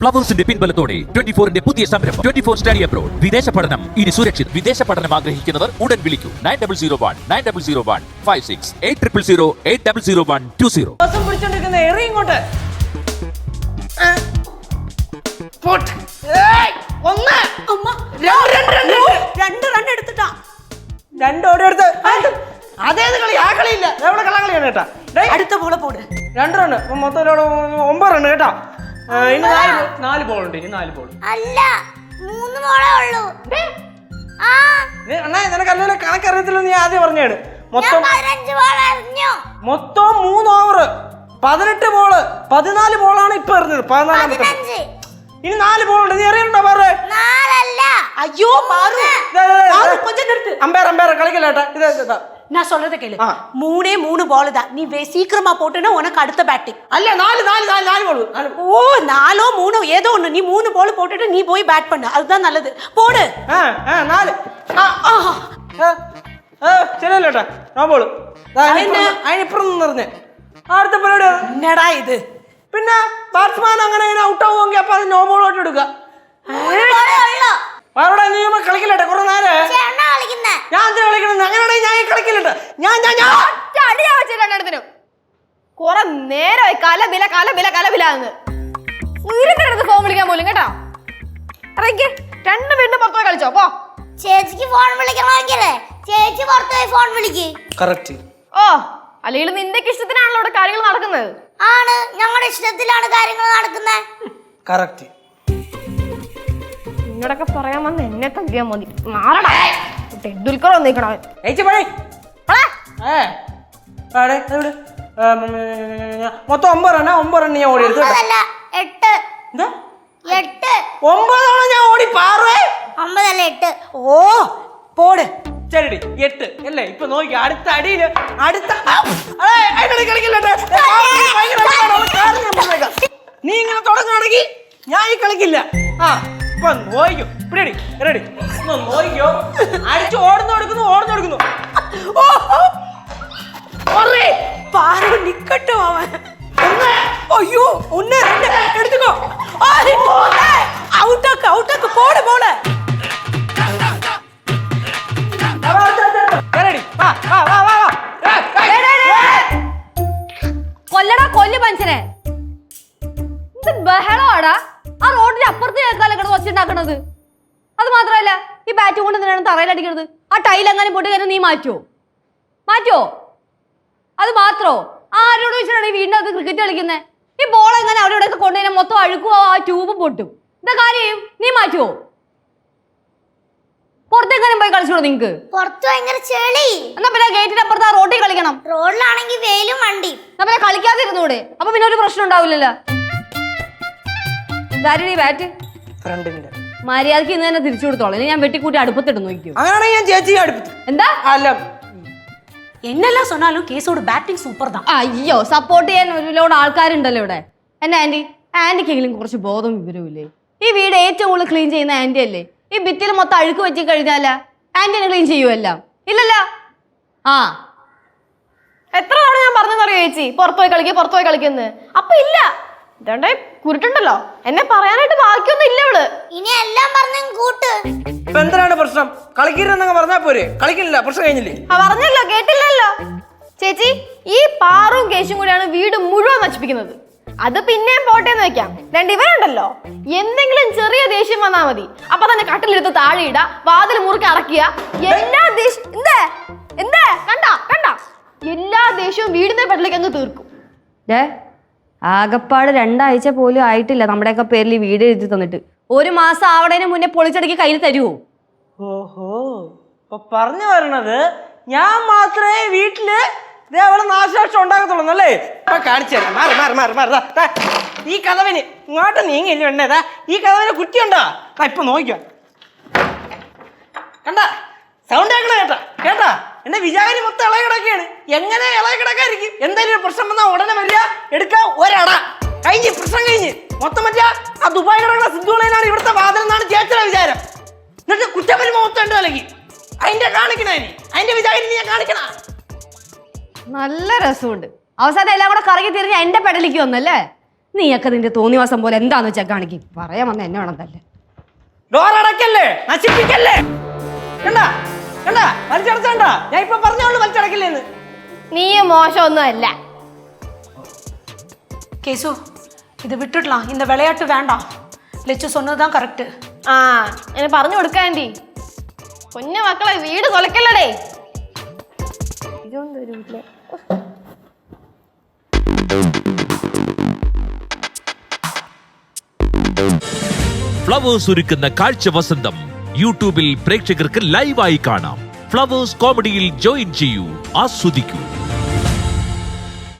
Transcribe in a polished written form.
ഫ്ലവേഴ്സിന്റെ പിൻബലത്തോടെ 24ന്റെ പുതിയ സംരംഭം 24 study abroad. വിദേശ പഠനം ഇനി സുരക്ഷിത്. വിദേശ പഠനം ആഗ്രഹിക്കുന്നവർ ഉടൻ വിളിക്കൂ 9001 8000 800120. ദിവസം പിടിച്ചോണ്ടിരിക്കുന്ന എറി ഇങ്ങോട്ട്. ഒന്ന് രണ്ട് റൺ എടുത്തിട്ടാ. രണ്ടോടെടുത്ത് അതേത് കളി? ആ കളിയില്ല, എവിടെ കള്ളകളിയാണ് കേട്ടാ. അടുത്ത ബോള് പോട്. 2 റണ്ണ് മൊത്തം 9 റണ്ണ് കേട്ടാ. ഇനി 4 ബോൾ ഉണ്ട്. ഇനി 4 ബോൾ അല്ല 3 ബോളേ ഉള്ളൂ. അണ്ണാ നിനക്ക് അല്ലല്ലോ കണക്കറിയത്തില്ല. നീ ആദ്യം പറഞ്ഞാണ് മൊത്തം 15 ബോൾ എറിഞ്ഞു. മൊത്തം 3 ഓവർ 18 ബോള് 14 ബോളാണ് ഇപ്പൊ എറിഞ്ഞത്. 14 ഇനി 4 ബോൾ ഉണ്ട്. നീ എറിയണ്ടോ? പറ. 4 അല്ല. ஐயோ பாரு கொஞ்சம் நிறுத்து. അമ്പയർ കളിക്കല്ലേട്ടാ. ഇത് நான் சொல்றத கேளு. 3 பால் தான். நீ சீக்கிரமா போட்டேன்னா உனக்கு அடுத்த பேட்டிங். അല്ല 4 ബോൾ. ஓ 4 3 ஏதோ ஒண்ணு. நீ 3 பால் போட்டுட்டு நீ போய் பேட் பண்ணு. அதுதான் நல்லது. போடு. 4 ശരിയല്ലേട്ടാ. No ball. അതിനിപ്പുറം നിറഞ്ഞ് അടുത്ത പരിപാടി என்னடா இது? പിന്നെ ബാറ്റ്സ്മാൻ അങ്ങനെ ഔട്ട് ആവുമെങ്കിൽ അപ്പൊ അത് നോ ബോൾ ആയിട്ട് എടുക്കുക. അവരുടെ നിയമം കളിക്കില്ലട്ടെ കുറെ നേരം. ഞാൻ എന്തിനാ കളിക്കണം? അങ്ങനെയാണെങ്കിൽ ഞാൻ കളിക്കില്ലട്ടെ. ഞാൻ കൊറേ നേരമായി കലബില ഫോൺ വിളിക്കാൻ പോലും കേട്ടോ. ഇറങ്ങി 2 വീണ്ടും പുറത്തുപോയി കളിച്ചോ. പോ. ചേച്ചിക്ക് ഫോൺ വിളിക്കണമെങ്കിലേ ചേച്ചി പുറത്തുപോയി ഫോൺ വിളിക്ക്. കറക്റ്റ്. ഓ അല്ലെങ്കിൽ നിന്റെ ഇഷ്ടത്തിനാണല്ലോ ഇവിടെ കാര്യങ്ങൾ നടക്കുന്നത്. ആണ്, ഞങ്ങളുടെ ഇഷ്ടത്തിലാണ് കാര്യങ്ങൾ നടക്കുന്നത്. കറക്റ്റ്. നിന്നോടൊക്കെ പറയാൻ വന്ന് എന്നെ തല്ലിയാ മതി. മാറടാ. ദുൽഖർ വന്നിരിക്കണോ? മൊത്തം 9 റണ്ണ്. 9 റണ്ണ് ഞാൻ ഓടി എടുത്തു. 8 9 തവണ ഞാൻ ഓടി. 9 അല്ല 8. ஓ போடு. ശരി 8 അല്ലേ? ഇപ്പൊ നോക്കി അടുത്ത അടിയില് കളിക്കില്ലട്ടെ. നീ ഇങ്ങനെ തുടങ്ങുകയാണെങ്കിൽ ഞാൻ ഈ കളിക്കില്ല. ഇപ്പൊ നോക്കിക്കോ. റെഡി നോക്കിക്കോ. അടിച്ച് ഓടുന്നു കൊടുക്കുന്നു. பாரு நிக்கட்டும் அவன். ஐயோ 1 2 எடுத்துக்கோ. அவுட்டாக்கு போடு போல. കൊല്ലടാ കൊല്ലു മനുഷ്യനെ. ഇത് ബഹളമാടാ. ആ റോഡിന്റെ അപ്പുറത്ത് കേൾക്കാലോ കിടന്ന് വച്ചിട്ടുണ്ടാക്കണത്. അത് മാത്രമല്ല ഈ ബാറ്റ് കൊണ്ട് എന്തിനാണ് തറയിലടിക്കണത്? ആ ടൈൽ എങ്ങനെ പൊട്ടി കഴിഞ്ഞാൽ നീ മാറ്റുമോ? അത് മാത്രോ? ആരോട് വെച്ചിട്ടാണ് ഈ വീടിന്റെ അകത്ത് ക്രിക്കറ്റ് കളിക്കുന്നത്? ഈ ബോൾ എങ്ങനെ അവിടെ ഇവിടെയൊക്കെ കൊണ്ടുകഴിഞ്ഞാൽ മൊത്തം അഴുക്കുവോ? ആ ട്യൂബ് പൊട്ടും. എന്താ കാര്യം? നീ മാറ്റുമോ? പുറത്തെങ്ങനെ പോയി കളിച്ചോളൂ നിങ്ങക്ക്? പുറത്ത് ഭയങ്കര ചെളി. എന്നാ പിന്നെ ഗേറ്റിന്റെ അപ്പുറത്ത് ആ റോഡിൽ കളിക്കണം. റോഡിലാണെങ്കിൽ വെയിലും വണ്ടി. എന്നാ പിന്നെ കളിക്കാതിരുന്നൂടെ? അപ്പൊ പിന്നെ ഒരു പ്രശ്നം ഉണ്ടാവില്ലല്ലോ. ബാറ്റ് മര്യാദക്ക് ഇന്ന് തന്നെ തിരിച്ചു കൊടുത്തോളാം. ഞാൻ വെട്ടിക്കൂട്ടി അടുപ്പത്തിട്ട് നോക്കിയോ. അങ്ങനെയാണെങ്കിൽ ഞാൻ ചേച്ചി അടുപ്പത്ത്. എന്താ? അല്ല என்னெல்லாம் சொன்னாலும் கேஸோட பேட்டிங் சூப்பர் தான். അയ്യോ സപ്പോർട്ട് ചെയ്യാൻ ഒരുപാട് ആൾക്കാരുണ്ടല്ലോ ഇവിടെ. എന്നെ ആന്റിക്കെങ്കിലും കുറച്ച് ബോധം വിവരമില്ലേ? ഈ വീട് ഏറ്റവും കൂടുതൽ ക്ലീൻ ചെയ്യുന്ന ആന്റി അല്ലേ? ഈ ഭിത്തിയിൽ മൊത്തം അഴുക്ക് വെച്ച് കഴിഞ്ഞാല് ആന്റിനെ ക്ലീൻ ചെയ്യുമല്ലോ. ഇല്ലല്ലോ. എത്ര തവണ ഞാൻ പറഞ്ഞെന്നറിയോ ചേച്ചി പുറത്തു പോയി കളിക്കുന്നത്? അപ്പൊ ഇല്ല. ഇതോണ്ടേ കുരുട്ടുണ്ടല്ലോ. എന്നെ പറയാനായിട്ട് ബാക്കിയൊന്നും ഇല്ല ഇവള്. ഇനി എല്ലാം പറഞ്ഞു കൂട്ട്. ഇപ്പൊ എന്തിനാണ് പ്രശ്നം? കളിക്കരുതെന്നങ്ങ് പറഞ്ഞാ പോരെ? കളിക്കില്ല, പ്രശ്നം കഴിഞ്ഞില്ലേ? പറഞ്ഞല്ലോ, കേട്ടില്ലല്ലോ. ചേച്ചി ഈ പാറും കേശും കൂടിയാണ് വീട് മുഴുവൻ നശിപ്പിക്കുന്നത്. അത് പിന്നെയും പോട്ടേന്ന് വെക്കാം. ഇവരുണ്ടല്ലോ എന്തെങ്കിലും ചെറിയ ദേഷ്യം വന്നാ മതി അപ്പൊ തന്നെ കട്ടിലെടുത്ത് താഴെയിട, വാതിൽ മുറുക്കി അടക്കിയ എല്ലാ ദേഷ്യം കണ്ട എല്ലാ ദേഷ്യവും വീടിന്റെ പെട്ടിലേക്ക് അങ്ങ് തീർക്കും. ആകപ്പാട് 2 ആഴ്ച പോലും ആയിട്ടില്ല നമ്മുടെയൊക്കെ പേരിൽ വീട് എഴുതി തന്നിട്ട്. 1 മാസം ആവണേന് മുന്നേ പൊളിച്ചടക്കി കയ്യിൽ തരുമോ? ഓഹോ, ഇപ്പൊ പറഞ്ഞു വരണത് ഞാൻ മാത്രമേ വീട്ടില് അവളെ നാശനഷ്ടം ഉണ്ടാക്കത്തുള്ളൂ അല്ലേ? ഇപ്പൊ കാണിച്ചു തരാം. മാറി ഈ കഥവിന് ഇങ്ങോട്ട് നീങ്ങില്ല വേണ്ടേതാ. ഈ കഥവിന് കുറ്റിയുണ്ടോ? ഇപ്പൊ നോക്കിക്കോ. കണ്ട സൗണ്ട് കേട്ടാ എന്റെ വിചാരി മൊത്തം ഇളയ കിടക്കുകയാണ്. എങ്ങനെ ഇളയ കിടക്കായിരിക്കും? എന്തായാലും ഒരു പ്രശ്നം വന്നാൽ ഉടനെ വരിക, എടുക്കാം, ഒരട കഴിഞ്ഞ് പ്രശ്നം കഴിഞ്ഞ് മൊത്തം. മറ്റേ ആ ദുബായ് കിടക്കുന്ന സിദ്ധുളേനാണ് ഇവിടുത്തെ വാതിൽ എന്നാണ് ചേച്ചിയുടെ വിചാരം. എന്നിട്ട് കുറ്റപരിമ മൊത്തം ഉണ്ട് അല്ലെങ്കിൽ അതിന്റെ കാണിക്കണേ. അതിന്റെ വിചാരം നീ കാണിക്കണ. നല്ല രസമുണ്ട്. അവസാനം എല്ലാം കൂടെ കറങ്ങി തിരിഞ്ഞ് എന്റെ പെടലിക്ക് വന്നല്ലേ? നീയൊക്കെ നിന്റെ തോന്നിവാസം പോലെ എന്താന്ന് വെച്ചാൽ കാണിക്കും. പറയാൻ വന്ന എന്നെ വേണം തല്ലേ. ഡോർ അടക്കല്ലേ, നശിപ്പിക്കല്ലേ. കണ്ടാ കണ്ടാ വലിച്ചടച്ചണ്ട. ഞാൻ ഇപ്പൊ പറഞ്ഞോളൂ വലിച്ചടക്കില്ലേന്ന്. നീ മോശമൊന്നും അല്ല. கேசு இது விட்டுடலாம், இந்த விளையாட்டு வேண்டாம். லெச்சு சொன்னதுதான் கரெக்ட். ആ എന്നെ പറഞ്ഞു കൊടുക്കാൻഡി. കുഞ്ഞു മക്കളെ വീട് കൊലക്കല്ലടേ. ഇതൊന്നും ഒരു വീട്ടിലെ ഫ്ലവേഴ്സ് ഒരുക്കുന്ന കാഴ്ച വസന്തം യൂട്യൂബിൽ പ്രേക്ഷകർക്ക് ലൈവായി കാണാം. ഫ്ലവേഴ്സ് കോമഡിയിൽ ജോയിൻ ചെയ്യൂ, ആസ്വദിക്കൂ.